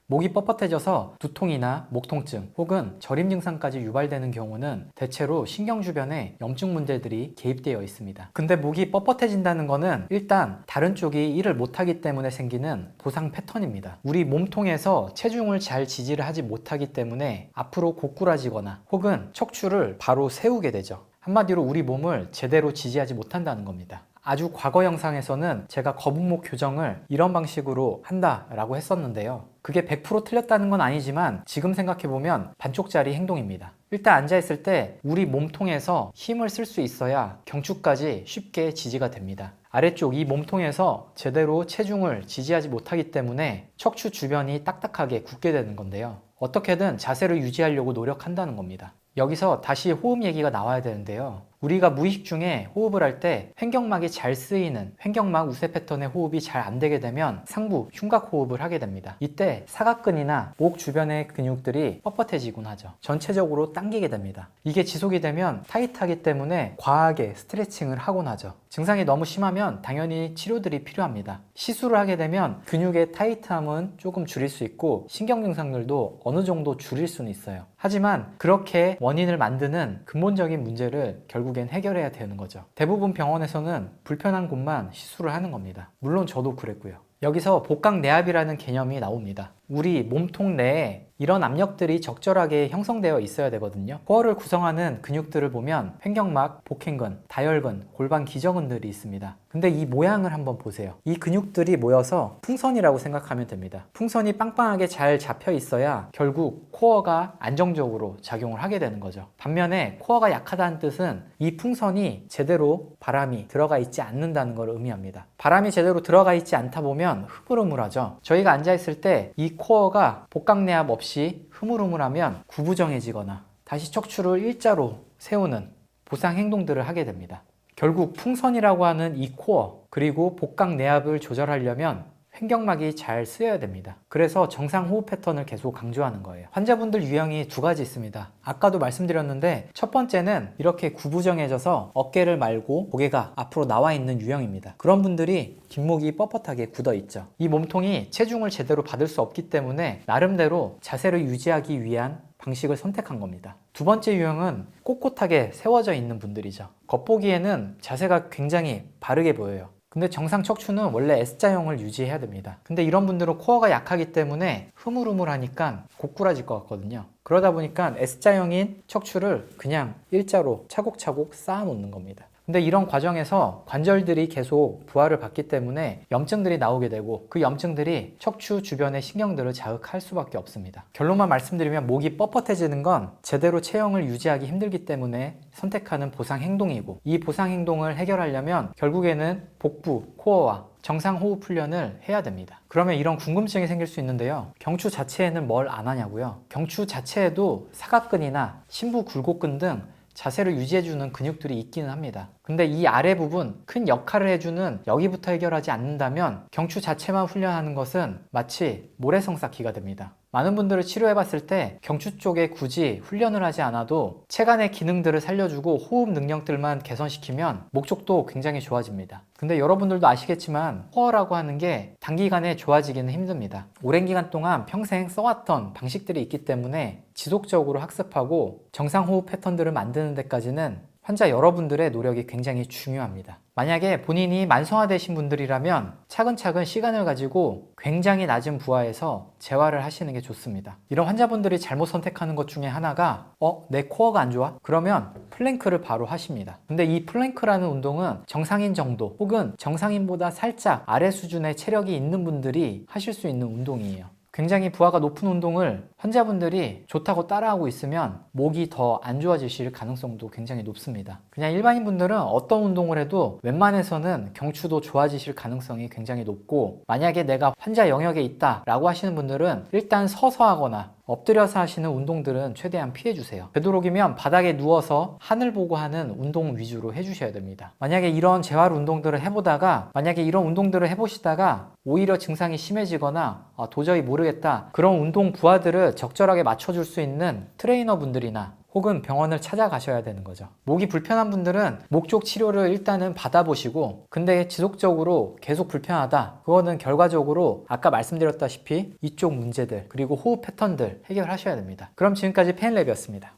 목이 뻣뻣해져서 두통이나 목 통증 혹은 저림 증상까지 유발되는 경우는 대체로 신경 주변에 염증 문제들이 개입되어 있습니다. 근데 목이 뻣뻣해진다는 거는 일단 다른 쪽이 일을 못하기 때문에 생기는 보상 패턴입니다. 우리 몸통에서 체중을 잘 지지를 하지 못하기 때문에 앞으로 고꾸라지거나 혹은 척추를 바로 세우게 되죠. 한마디로 우리 몸을 제대로 지지하지 못한다는 겁니다. 아주 과거 영상에서는 제가 거북목 교정을 이런 방식으로 한다라고 했었는데요. 그게 100% 틀렸다는 건 아니지만 지금 생각해보면 반쪽짜리 행동입니다. 일단 앉아있을 때 우리 몸통에서 힘을 쓸 수 있어야 경추까지 쉽게 지지가 됩니다. 아래쪽 이 몸통에서 제대로 체중을 지지하지 못하기 때문에 척추 주변이 딱딱하게 굳게 되는 건데요. 어떻게든 자세를 유지하려고 노력한다는 겁니다. 여기서 다시 호흡 얘기가 나와야 되는데요. 우리가 무의식 중에 호흡을 할 때 횡격막이 잘 쓰이는 횡격막 우세 패턴의 호흡이 잘 안 되게 되면 상부 흉곽 호흡을 하게 됩니다. 이때 사각근이나 목 주변의 근육들이 뻣뻣해지곤 하죠. 전체적으로 당기게 됩니다. 이게 지속이 되면 타이트하기 때문에 과하게 스트레칭을 하곤 하죠. 증상이 너무 심하면 당연히 치료들이 필요합니다. 시술을 하게 되면 근육의 타이트함은 조금 줄일 수 있고 신경 증상들도 어느 정도 줄일 수는 있어요. 하지만 그렇게 원인을 만드는 근본적인 문제를 결국엔 해결해야 되는 거죠. 대부분 병원에서는 불편한 곳만 시술을 하는 겁니다. 물론 저도 그랬고요. 여기서 복강내압이라는 개념이 나옵니다. 우리 몸통 내에 이런 압력들이 적절하게 형성되어 있어야 되거든요. 코어를 구성하는 근육들을 보면 횡격막, 복행근, 다혈근, 골반 기저근들이 있습니다. 근데 이 모양을 한번 보세요. 이 근육들이 모여서 풍선이라고 생각하면 됩니다. 풍선이 빵빵하게 잘 잡혀 있어야 결국 코어가 안정적으로 작용을 하게 되는 거죠. 반면에 코어가 약하다는 뜻은 이 풍선이 제대로 바람이 들어가 있지 않는다는 걸 의미합니다. 바람이 제대로 들어가 있지 않다 보면 흐물흐물하죠. 저희가 앉아있을 때 이 코어가 복강내압 없이 흐물흐물하면 구부정해지거나 다시 척추를 일자로 세우는 보상 행동들을 하게 됩니다. 결국 풍선이라고 하는 이 코어 그리고 복강내압을 조절하려면 횡격막이 잘 쓰여야 됩니다. 그래서 정상 호흡 패턴을 계속 강조하는 거예요. 환자분들 유형이 두 가지 있습니다. 아까도 말씀드렸는데 첫 번째는 이렇게 구부정해져서 어깨를 말고 고개가 앞으로 나와 있는 유형입니다. 그런 분들이 뒷목이 뻣뻣하게 굳어 있죠. 이 몸통이 체중을 제대로 받을 수 없기 때문에 나름대로 자세를 유지하기 위한 방식을 선택한 겁니다. 두 번째 유형은 꼿꼿하게 세워져 있는 분들이죠. 겉보기에는 자세가 굉장히 바르게 보여요. 근데 정상 척추는 원래 S자형을 유지해야 됩니다. 근데 이런 분들은 코어가 약하기 때문에 흐물흐물하니까 고꾸라질 것 같거든요. 그러다 보니까 S자형인 척추를 그냥 일자로 차곡차곡 쌓아 놓는 겁니다. 근데 이런 과정에서 관절들이 계속 부하를 받기 때문에 염증들이 나오게 되고 그 염증들이 척추 주변의 신경들을 자극할 수밖에 없습니다. 결론만 말씀드리면 목이 뻣뻣해지는 건 제대로 체형을 유지하기 힘들기 때문에 선택하는 보상 행동이고 이 보상 행동을 해결하려면 결국에는 복부, 코어와 정상 호흡 훈련을 해야 됩니다. 그러면 이런 궁금증이 생길 수 있는데요. 경추 자체에는 뭘 안 하냐고요? 경추 자체에도 사각근이나 심부 굴곡근 등 자세를 유지해주는 근육들이 있기는 합니다. 근데 이 아래 부분 큰 역할을 해주는 여기부터 해결하지 않는다면 경추 자체만 훈련하는 것은 마치 모래성 쌓기가 됩니다. 많은 분들을 치료해봤을 때 경추 쪽에 굳이 훈련을 하지 않아도 체간의 기능들을 살려주고 호흡 능력들만 개선시키면 목 쪽도 굉장히 좋아집니다. 근데 여러분들도 아시겠지만 코어라고 하는 게 단기간에 좋아지기는 힘듭니다. 오랜 기간 동안 평생 써왔던 방식들이 있기 때문에 지속적으로 학습하고 정상 호흡 패턴들을 만드는 데까지는 환자 여러분들의 노력이 굉장히 중요합니다. 만약에 본인이 만성화되신 분들이라면 차근차근 시간을 가지고 굉장히 낮은 부하에서 재활을 하시는 게 좋습니다. 이런 환자분들이 잘못 선택하는 것 중에 하나가 내 코어가 안 좋아? 그러면 플랭크를 바로 하십니다. 근데 이 플랭크라는 운동은 정상인 정도 혹은 정상인보다 살짝 아래 수준의 체력이 있는 분들이 하실 수 있는 운동이에요. 굉장히 부하가 높은 운동을 환자분들이 좋다고 따라하고 있으면 목이 더 안 좋아지실 가능성도 굉장히 높습니다. 그냥 일반인 분들은 어떤 운동을 해도 웬만해서는 경추도 좋아지실 가능성이 굉장히 높고 만약에 내가 환자 영역에 있다 라고 하시는 분들은 일단 서서 하거나 엎드려서 하시는 운동들은 최대한 피해주세요. 되도록이면 바닥에 누워서 하늘 보고 하는 운동 위주로 해주셔야 됩니다. 만약에 이런 재활 운동들을 해보다가 만약에 이런 운동들을 해보시다가 오히려 증상이 심해지거나 도저히 모르겠다 그런 운동 부하들을 적절하게 맞춰줄 수 있는 트레이너 분들이나 혹은 병원을 찾아가셔야 되는 거죠. 목이 불편한 분들은 목 쪽 치료를 일단은 받아보시고, 근데 지속적으로 계속 불편하다, 그거는 결과적으로 아까 말씀드렸다시피 이쪽 문제들 그리고 호흡 패턴들 해결하셔야 됩니다. 그럼 지금까지 페인랩이었습니다.